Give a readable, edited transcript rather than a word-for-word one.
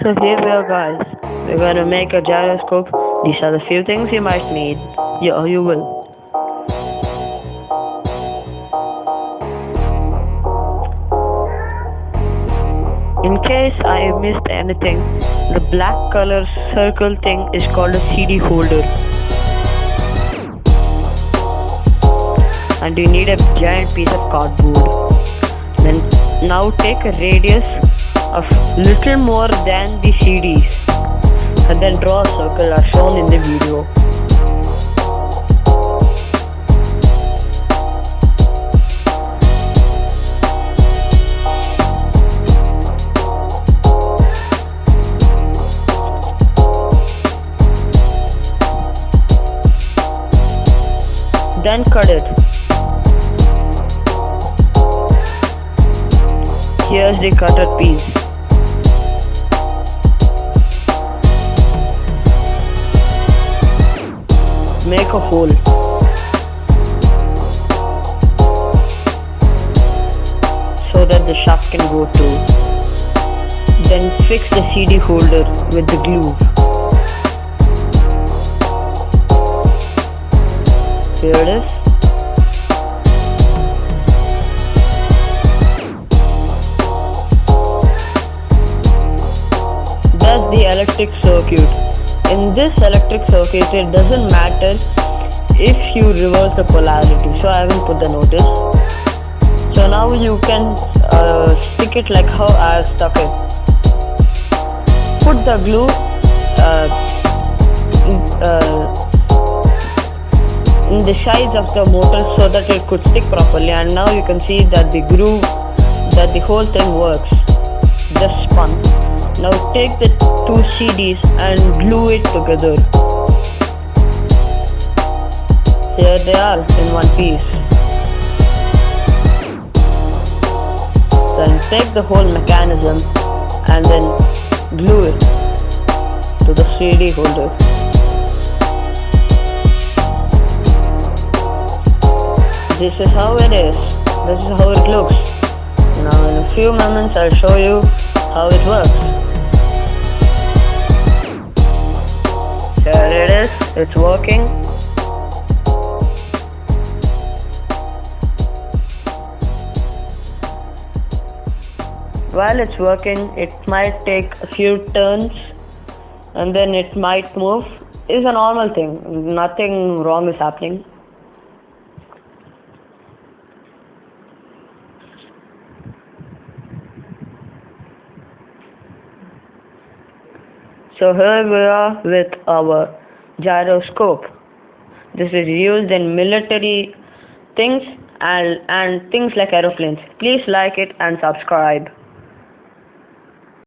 So here we are, guys. We're gonna make a gyroscope. These are the few things you might need. Yeah, you will. In case I missed anything, the black color circle thing is called a CD holder. And you need a giant piece of cardboard. Then now take a radius of little more than the CDs and then draw a circle as shown in the video. Then cut it. Here's the cutter piece. Make a hole. So that the shaft can go through. Then fix the CD holder with the glue. Here it is. That's the electric circuit. In this electric circuit, it doesn't matter if you reverse the polarity. So I haven't put the notice. So now you can stick it like how I stuck it. Put the glue in the sides of the motor so that it could stick properly, and now you can see that the whole thing works. Just spun. Now take the two CDs and glue it together. Here they are in one piece. Then take the whole mechanism and then glue it to the CD holder. This is how it is. This is how it looks. Now in a few moments I'll show you how it works. Here it is. It's working. While it's working, it might take a few turns and then it might move. It's a normal thing. Nothing wrong is happening. So here we are with our gyroscope. This is used in military things and things like aeroplanes. Please like it and subscribe.